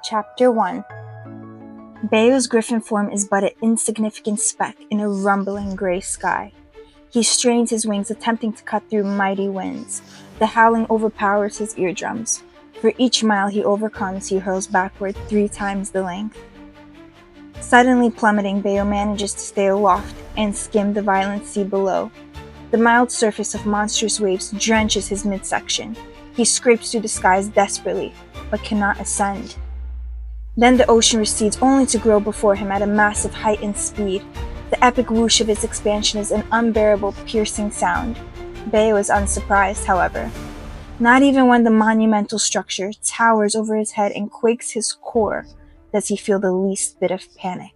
Chapter 1. Bayo's griffin form is but an insignificant speck in a rumbling gray sky. He strains his wings, attempting to cut through mighty winds. The howling overpowers his eardrums. For each mile he overcomes, he hurls backward 3 times the length. Suddenly plummeting, Bayo manages to stay aloft and skim the violent sea below. The mild surface of monstrous waves drenches his midsection. He scrapes through the skies desperately, but cannot ascend. Then the ocean recedes, only to grow before him at a massive heightened speed. The epic whoosh of its expansion is an unbearable, piercing sound. Bayo is unsurprised, however. Not even when the monumental structure towers over his head and quakes his core does he feel the least bit of panic.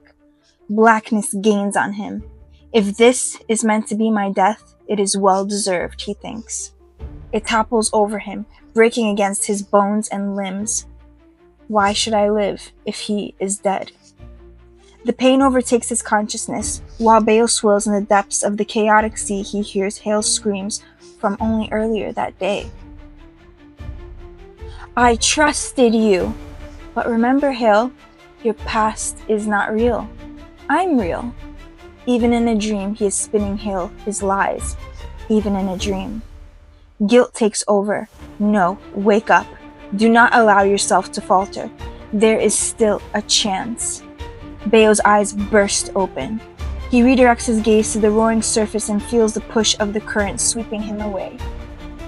Blackness gains on him. If this is meant to be my death, it is well deserved, he thinks. It topples over him, breaking against his bones and limbs. Why should I live if he is dead? The pain overtakes his consciousness. While Bayo swirls in the depths of the chaotic sea, he hears Hale's screams from only earlier that day. I trusted you! But remember, Hale, your past is not real. I'm real. Even in a dream, he is spinning Hale his lies. Even in a dream. Guilt takes over. No, wake up. Do not allow yourself to falter. There is still a chance. Bayo's eyes burst open. He redirects his gaze to the roaring surface and feels the push of the current sweeping him away.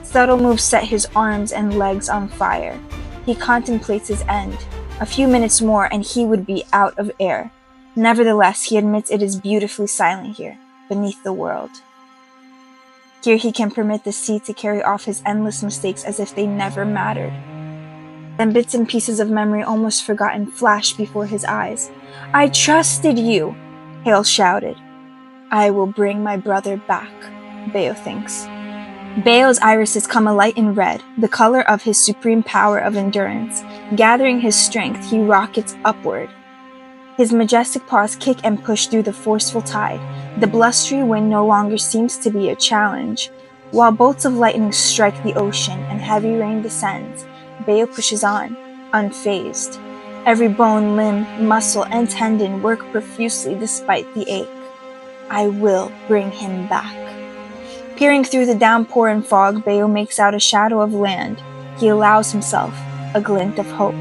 Subtle moves set his arms and legs on fire. He contemplates his end. A few minutes more and he would be out of air. Nevertheless, he admits it is beautifully silent here, beneath the world. Here he can permit the sea to carry off his endless mistakes as if they never mattered. Then bits and pieces of memory almost forgotten flash before his eyes. I trusted you, Hale shouted. I will bring my brother back, Bayo thinks. Bayo's irises come alight in red, the color of his supreme power of endurance. Gathering his strength, he rockets upward. His majestic paws kick and push through the forceful tide. The blustery wind no longer seems to be a challenge. While bolts of lightning strike the ocean and heavy rain descends, Bayo pushes on, unfazed. Every bone, limb, muscle, and tendon work profusely despite the ache. I will bring him back. Peering through the downpour and fog, Bayo makes out a shadow of land. He allows himself a glint of hope.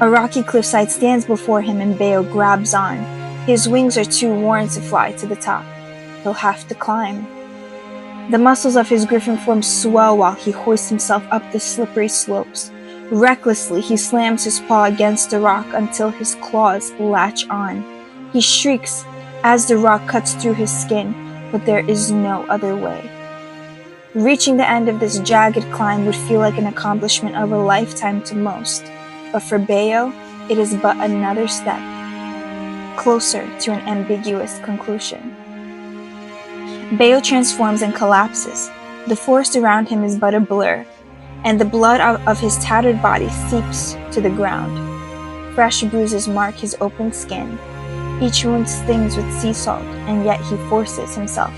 A rocky cliffside stands before him and Bayo grabs on. His wings are too worn to fly to the top. He'll have to climb. The muscles of his griffin form swell while he hoists himself up the slippery slopes. Recklessly, he slams his paw against the rock until his claws latch on. He shrieks as the rock cuts through his skin, but there is no other way. Reaching the end of this jagged climb would feel like an accomplishment of a lifetime to most, but for Bayo, it is but another step closer to an ambiguous conclusion. Bayo transforms and collapses. The forest around him is but a blur, and the blood of his tattered body seeps to the ground. Fresh bruises mark his open skin. Each wound stings with sea salt, and yet he forces himself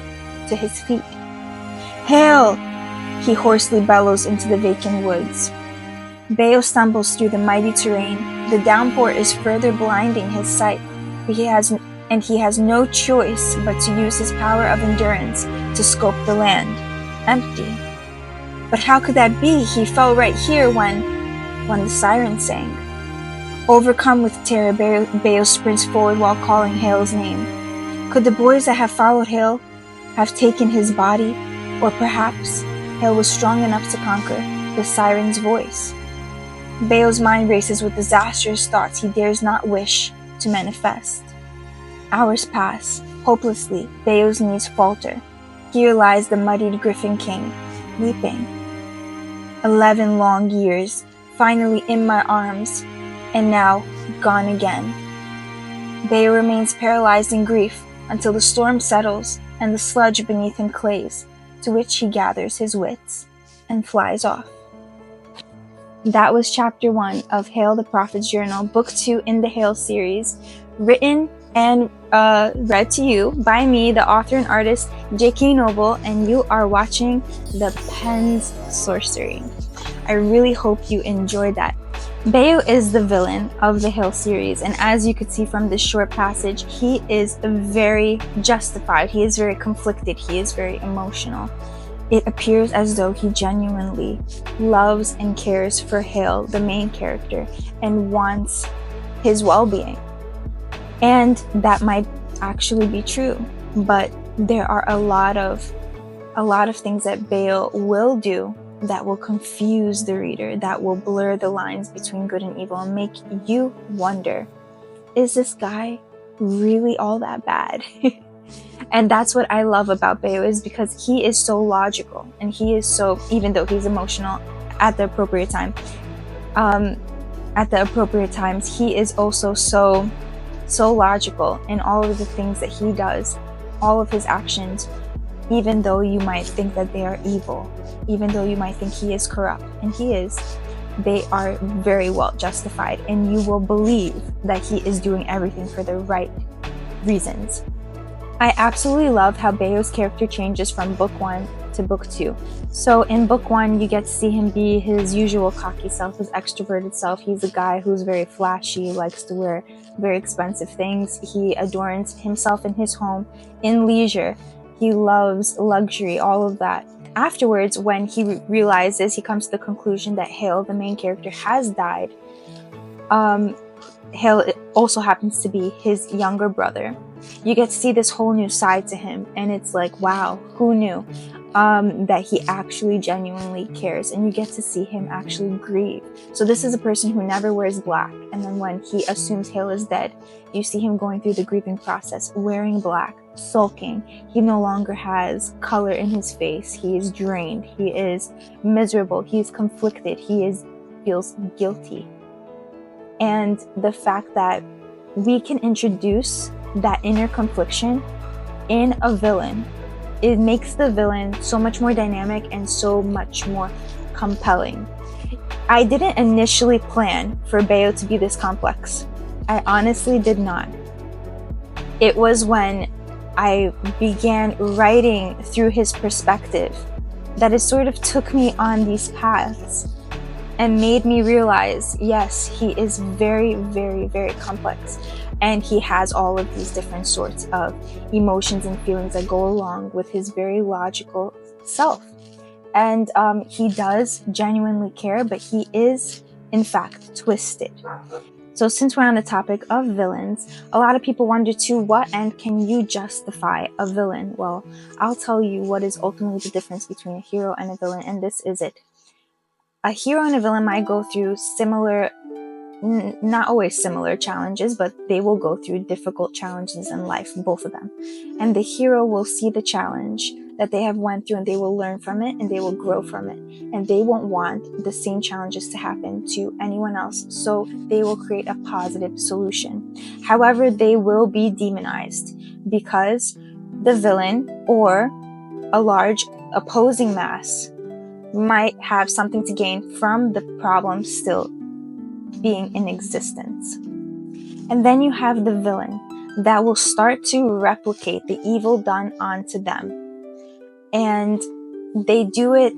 to his feet. Hale! He hoarsely bellows into the vacant woods. Bayo stumbles through the mighty terrain. The downpour is further blinding his sight, but he has no choice but to use his power of endurance to scope the land. Empty. But how could that be? He fell right here when the siren sang. Overcome with terror, Bayo sprints forward while calling Hale's name. Could the boys that have followed Hale have taken his body? Or perhaps Hale was strong enough to conquer the siren's voice? Bayo's mind races with disastrous thoughts he dares not wish to manifest. Hours pass. Hopelessly, Bayo's knees falter. Here lies the muddied Griffin King, weeping. 11 long years, finally in my arms, and now gone again. Bayo remains paralyzed in grief until the storm settles and the sludge beneath him clays, to which he gathers his wits and flies off. That was Chapter 1 of Hale the Prophet's Journal, Book 2 in the Hale series, written and read to you by me, the author and artist, J.K. Noble, and you are watching The Pen's Sorcery. I really hope you enjoyed that. Bayo is the villain of the Hale series, and as you could see from this short passage, he is very justified, he is very conflicted, he is very emotional. It appears as though he genuinely loves and cares for Hale, the main character, and wants his well-being. And that might actually be true, but there are a lot of things that Bayo will do that will confuse the reader, that will blur the lines between good and evil and make you wonder, is this guy really all that bad? And that's what I love about Bayo, is because he is so logical, and he is so, even though he's emotional at the appropriate time, at the appropriate times, he is also so logical in all of the things that he does, all of his actions. Even though you might think that they are evil, even though you might think he is corrupt, and he is, they are very well justified, and you will believe that he is doing everything for the right reasons. I absolutely love how Bayo's character changes from book 1 to book 2. So in book 1, you get to see him be his usual cocky self, his extroverted self. He's a guy who's very flashy, likes to wear very expensive things. He adorns himself in his home in leisure. He loves luxury, all of that. Afterwards, when he realizes, he comes to the conclusion that Hale, the main character, has died. Hale also happens to be his younger brother. You get to see this whole new side to him, and it's like, wow, who knew that he actually genuinely cares, and you get to see him actually grieve. So this is a person who never wears black, and then when he assumes Hale is dead, you see him going through the grieving process, wearing black, sulking. He no longer has color in his face. He is drained. He is miserable. He is conflicted. He feels guilty. And the fact that we can introduce that inner confliction in a villain, it makes the villain so much more dynamic and so much more compelling. I didn't initially plan for Bayo to be this complex. I honestly did not. It was when I began writing through his perspective that it sort of took me on these paths and made me realize, yes, he is very, very, very complex. And he has all of these different sorts of emotions and feelings that go along with his very logical self. And he does genuinely care, but he is, in fact, twisted. So since we're on the topic of villains, a lot of people wonder too, what end can you justify a villain? Well, I'll tell you what is ultimately the difference between a hero and a villain, and this is it. A hero and a villain might go through similar, not always similar challenges, but they will go through difficult challenges in life, both of them. And the hero will see the challenge that they have went through, and they will learn from it, and they will grow from it. And they won't want the same challenges to happen to anyone else, so they will create a positive solution. However, they will be demonized because the villain or a large opposing mass might have something to gain from the problem still being in existence. And then you have the villain that will start to replicate the evil done onto them. And they do it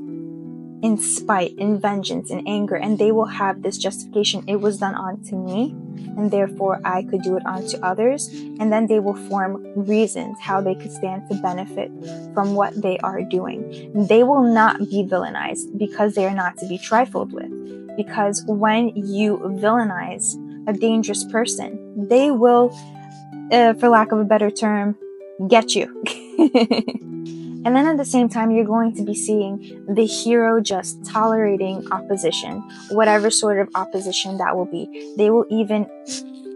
in spite, in vengeance, in anger, and they will have this justification: it was done onto me, and therefore I could do it onto others. And then they will form reasons how they could stand to benefit from what they are doing. They will not be villainized because they are not to be trifled with. Because when you villainize a dangerous person, they will, for lack of a better term, get you. And then at the same time, you're going to be seeing the hero just tolerating opposition, whatever sort of opposition that will be. They will even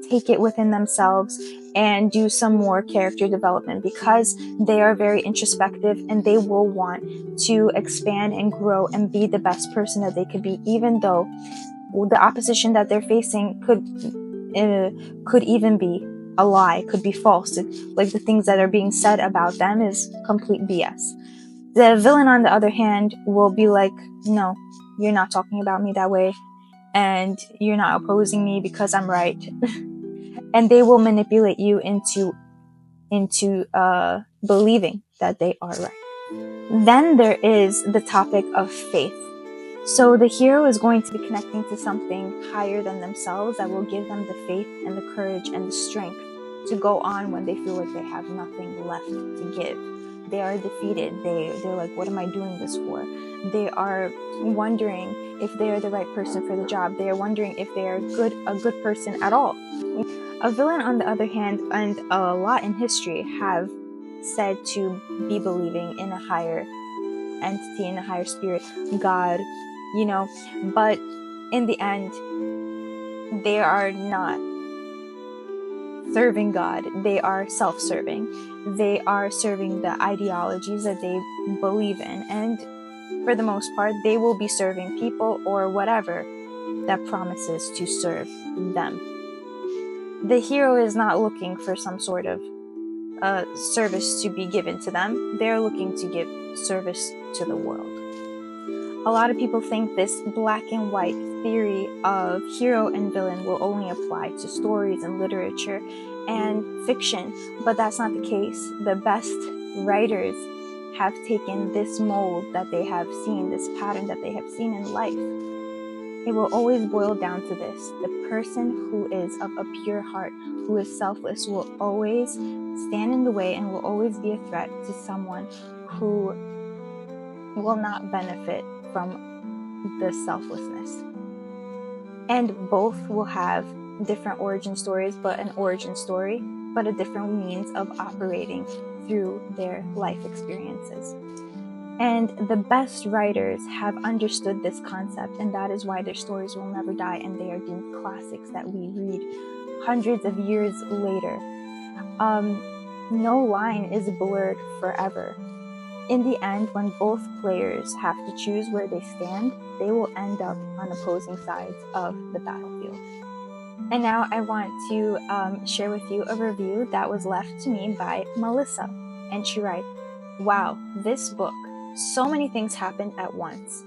take it within themselves and do some more character development because they are very introspective, and they will want to expand and grow and be the best person that they could be, even though the opposition that they're facing could even be a lie, could be false. Like the things that are being said about them is complete BS. The villain, on the other hand, will be like, no, you're not talking about me that way, and you're not opposing me because I'm right. And they will manipulate you into believing that they are right. Then there is the topic of faith. So the hero is going to be connecting to something higher than themselves that will give them the faith and the courage and the strength to go on when they feel like they have nothing left to give. They are defeated. They're like, what am I doing this for? They are wondering if they are the right person for the job. They are wondering if they are a good person at all. A villain, on the other hand, and a lot in history have said to be believing in a higher entity, in a higher spirit, God, but in the end, they are not serving God. They are self-serving. They are serving the ideologies that they believe in, and for the most part, they will be serving people or whatever that promises to serve them. The hero is not looking for some sort of service to be given to them. They're looking to give service to the world. A lot of people think this black and white theory of hero and villain will only apply to stories and literature and fiction, but that's not the case. The best writers have taken this mold that they have seen, this pattern that they have seen in life. It will always boil down to this. The person who is of a pure heart, who is selfless, will always stand in the way and will always be a threat to someone who will not benefit from the selflessness. And both will have different origin stories, but an origin story, but a different means of operating through their life experiences. And the best writers have understood this concept, and that is why their stories will never die, and they are deemed classics that we read hundreds of years later. No line is blurred forever. In the end, when both players have to choose where they stand, they will end up on opposing sides of the battlefield. And now I want to share with you a review that was left to me by Melissa. And she writes, "Wow, this book. So many things happened at once.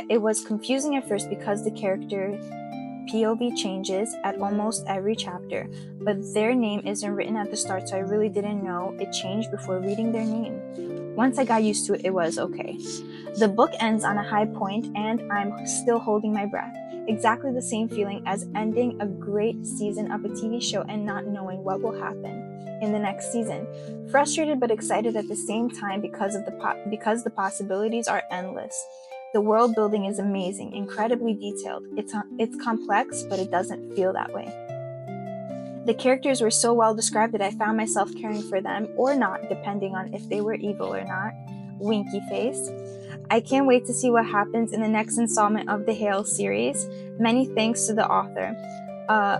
It was confusing at first because the character POV changes at almost every chapter, but their name isn't written at the start, so I really didn't know it changed before reading their name. Once I got used to it, it was okay. The book ends on a high point, and I'm still holding my breath. Exactly the same feeling as ending a great season of a TV show and not knowing what will happen in the next season. Frustrated but excited at the same time because the possibilities are endless. The world building is amazing, incredibly detailed. It's complex, but it doesn't feel that way. The characters were so well described that I found myself caring for them or not, depending on if they were evil or not. Winky face. I can't wait to see what happens in the next installment of the Hale series. Many thanks to the author.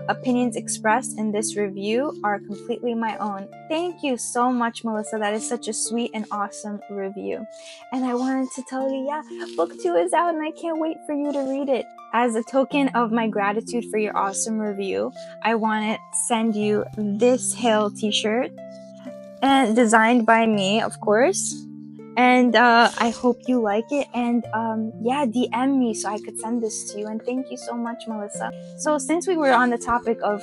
Opinions expressed in this review are completely my own." Thank you so much, Melissa. That is such a sweet and awesome review. And I wanted to tell you, book 2 is out and I can't wait for you to read it. As a token of my gratitude for your awesome review, I want to send you this Hale t-shirt, and designed by me, of course. And I hope you like it, and DM me so I could send this to you. And thank you so much, Melissa. So since we were on the topic of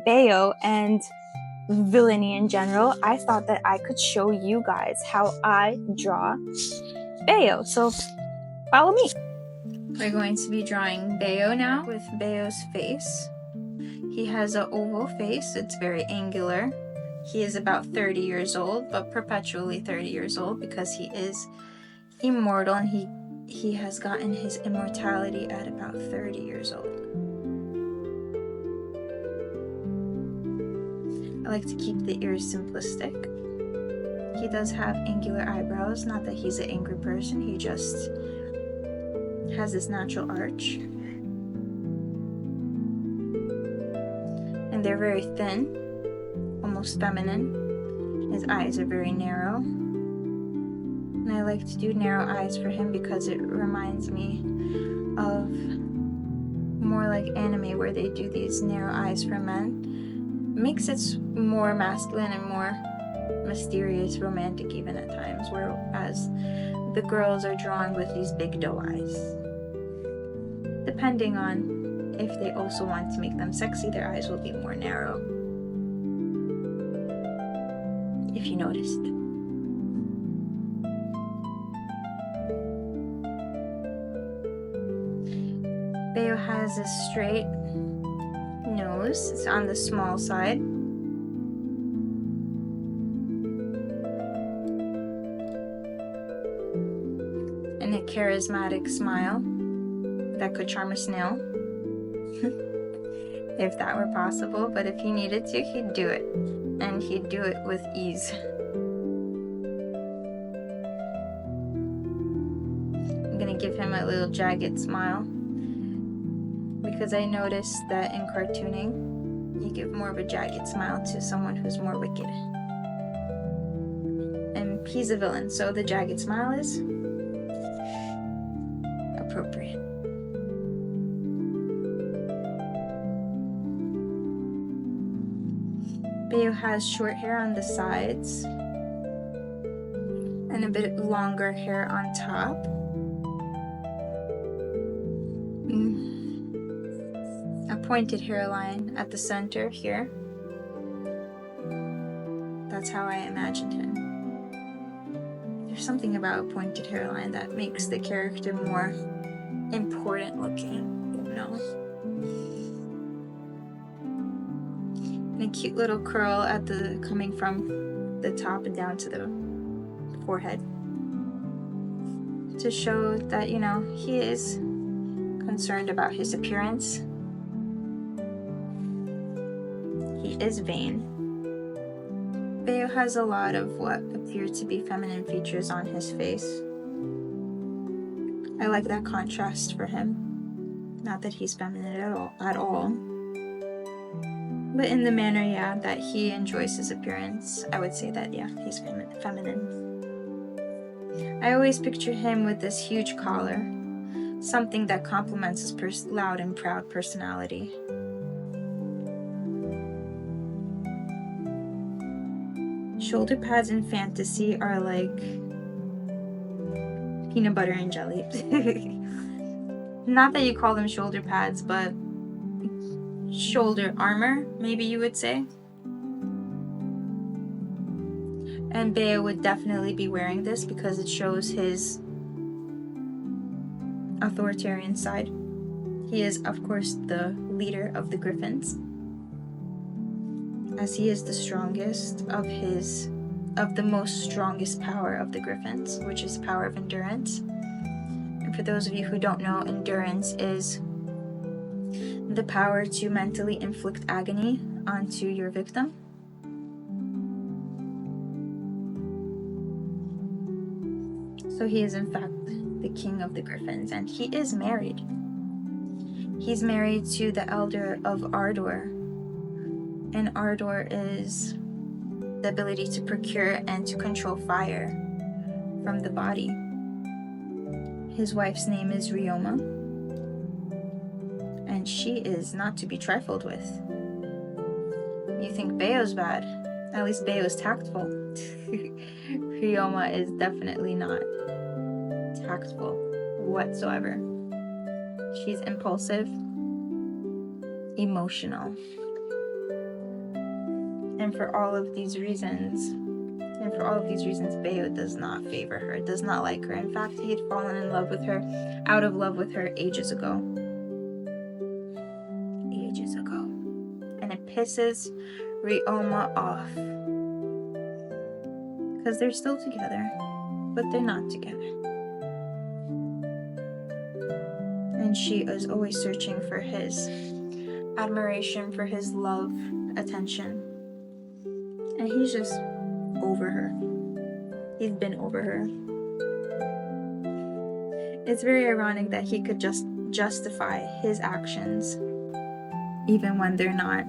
Bayo and villainy in general, I thought that I could show you guys how I draw Bayo. So follow me. We're going to be drawing Bayo now with Bayo's face. He has an oval face. It's very angular. He is about 30 years old, but perpetually 30 years old because he is immortal, and he has gotten his immortality at about 30 years old. I like to keep the ears simplistic. He does have angular eyebrows, not that he's an angry person, he just has this natural arch. And they're very thin, almost feminine. His eyes are very narrow. And I like to do narrow eyes for him because it reminds me of more like anime where they do these narrow eyes for men. It makes it more masculine and more mysterious, romantic even at times, whereas the girls are drawn with these big doe eyes. Depending on if they also want to make them sexy, their eyes will be more narrow. If you noticed. Bayo has a straight nose. It's on the small side. And a charismatic smile that could charm a snail. If that were possible, but if he needed to, he'd do it. And he'd do it with ease. I'm gonna give him a little jagged smile, because I noticed that in cartooning, you give more of a jagged smile to someone who's more wicked. And he's a villain, so the jagged smile is appropriate. Bayo has short hair on the sides and a bit longer hair on top. A pointed hairline at the center here. That's how I imagined him. There's something about a pointed hairline that makes the character more important looking, you know? And a cute little curl at the coming from the top and down to the forehead, to show that, you know, he is concerned about his appearance. He is vain. Bayo has a lot of what appear to be feminine features on his face. I like that contrast for him. Not that he's feminine at all. But in the manner, yeah, that he enjoys his appearance, I would say that, yeah, he's feminine. I always picture him with this huge collar, something that complements his loud and proud personality. Shoulder pads in fantasy are like peanut butter and jelly. Not that you call them shoulder pads, but shoulder armor, maybe you would say. And Bayo would definitely be wearing this because it shows his authoritarian side. He is, of course, the leader of the Griffins, as he is the strongest of the most strongest power of the Griffins, which is power of endurance. And for those of you who don't know, endurance is the power to mentally inflict agony onto your victim. So he is in fact the king of the Griffins, and he is married. He's married to the Elder of Ardor, and Ardor is the ability to procure and to control fire from the body. His wife's name is Rioma, and she is not to be trifled with. You think Bayo's bad? At least Bayo's tactful. Rioma is definitely not tactful whatsoever. She's impulsive, emotional. And for all of these reasons, Bayo does not favor her, does not like her. In fact, he had fallen in love with her, out of love with her ages ago. And it pisses Rioma off. Because they're still together, but they're not together. And she is always searching for his admiration, for his love, attention. And he's just over her. He's been over her. It's very ironic that he could just justify his actions even when they're not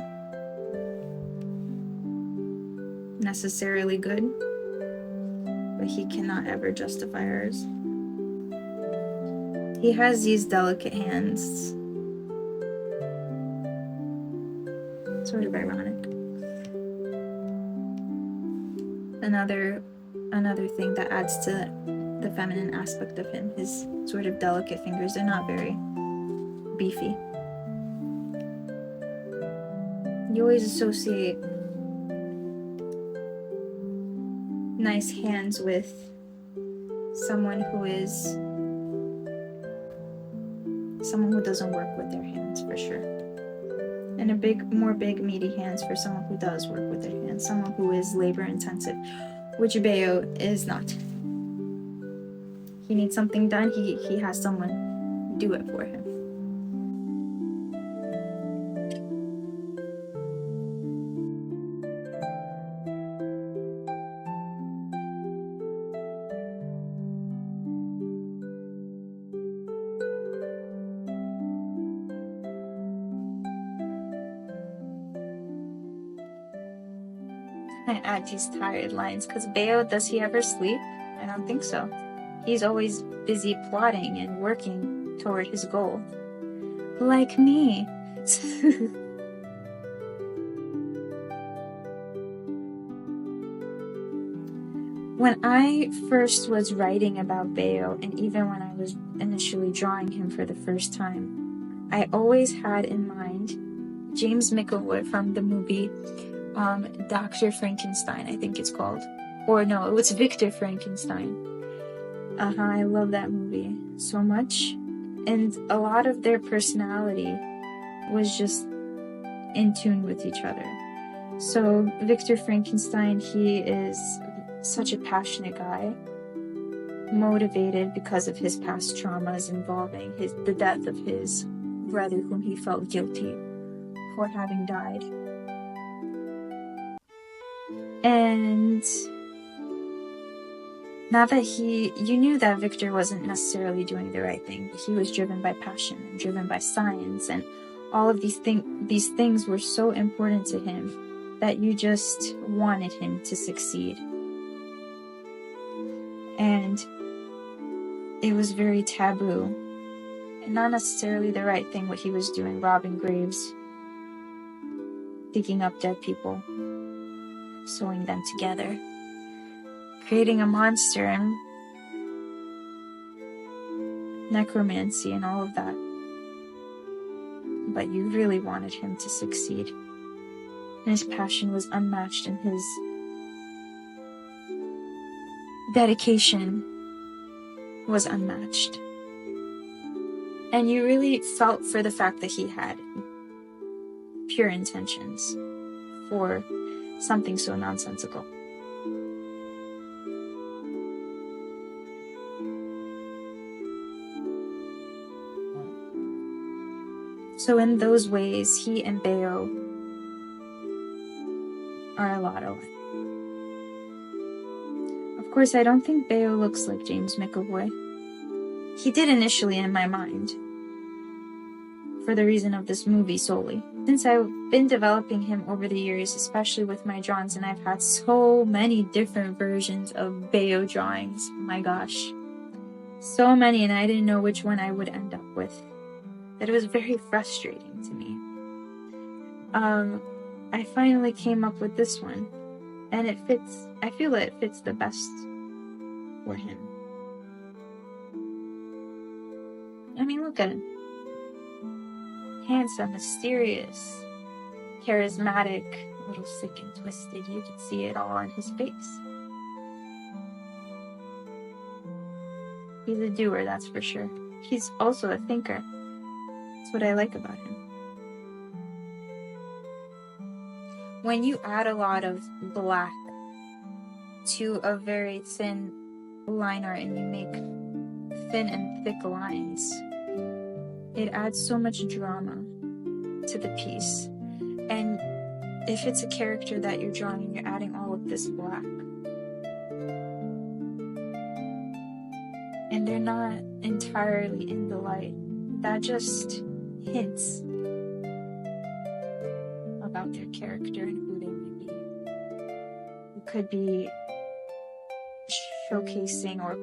necessarily good, but he cannot ever justify hers. He has these delicate hands. Sort of ironic. Another thing that adds to the feminine aspect of him, his sort of delicate fingers. They're not very beefy. You always associate nice hands with someone who is someone who doesn't work with their hands for sure. And more big, meaty hands for someone who does work with their hands, someone who is labor intensive, which Bayo is not. He needs something done, he has someone do it for him. I add these tired lines because Bayo, does he ever sleep? I don't think so. He's always busy plotting and working toward his goal. Like me. When I first was writing about Bayo, and even when I was initially drawing him for the first time, I always had in mind James McAvoy from the movie Dr. Frankenstein, I think it's called. Or no, it was Victor Frankenstein. I love that movie so much. And a lot of their personality was just in tune with each other. So Victor Frankenstein, he is such a passionate guy, motivated because of his past traumas involving the death of his brother, whom he felt guilty for having died. And now that you knew that Victor wasn't necessarily doing the right thing. He was driven by passion and driven by science, and all of these things were so important to him that you just wanted him to succeed. And it was very taboo, and not necessarily the right thing what he was doing, robbing graves, digging up dead people, sewing them together, creating a monster, and necromancy and all of that. But you really wanted him to succeed. And his passion was unmatched, and his dedication was unmatched. And you really felt for the fact that he had pure intentions for something so nonsensical. So in those ways, he and Bayo are a lot alike. Of course, I don't think Bayo looks like James McAvoy. He did initially in my mind, for the reason of this movie solely. Since I've been developing him over the years, especially with my drawings, and I've had so many different versions of Bayo drawings, my gosh. So many, and I didn't know which one I would end up with. That it was very frustrating to me. I finally came up with this one, and it fits, I feel it fits the best for him. I mean, look at him. Handsome, mysterious, charismatic, a little sick and twisted. You could see it all on his face. He's a doer, that's for sure. He's also a thinker. That's what I like about him. When you add a lot of black to a very thin line art and you make thin and thick lines, it adds so much drama to the piece. And if it's a character that you're drawing and you're adding all of this black, and they're not entirely in the light, that just hints about their character and who they may be. It could be showcasing or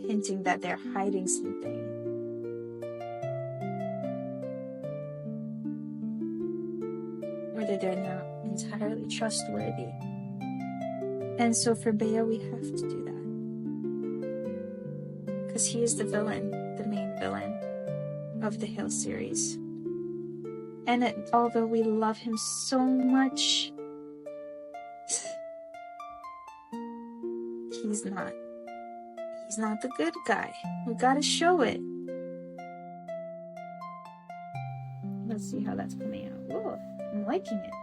hinting that they're hiding something. Or that they're not entirely trustworthy. And so for Bayo, we have to do that. Because he is the villain, the main villain of the Hale series. And although we love him so much, he's not the good guy. We gotta show it. Let's see how that's coming out. Whoa, I'm liking it.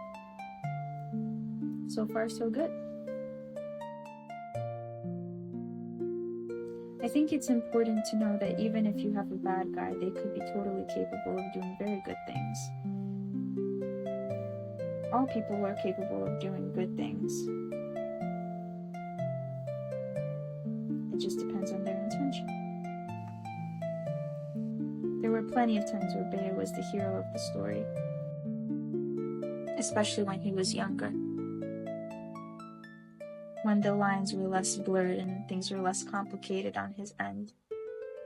So far, so good. I think it's important to know that even if you have a bad guy, they could be totally capable of doing very good things. All people are capable of doing good things. It just depends on their intention. There were plenty of times where Bayo was the hero of the story, especially when he was younger, when the lines were less blurred and things were less complicated on his end,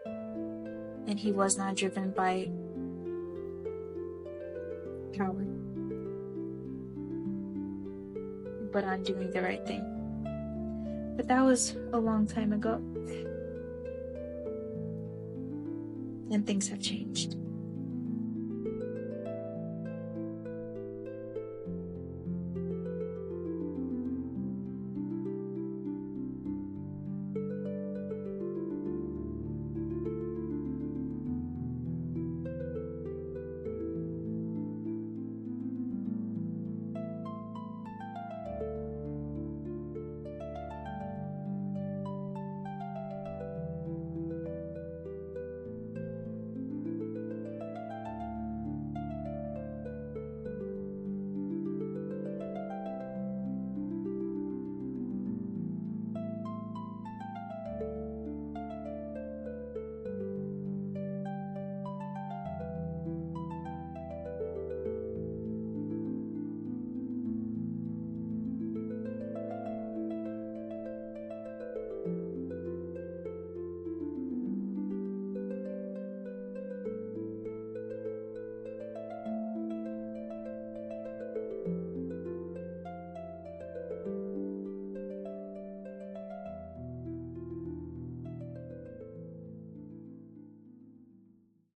and he was not driven by power, but on doing the right thing. But that was a long time ago, and things have changed.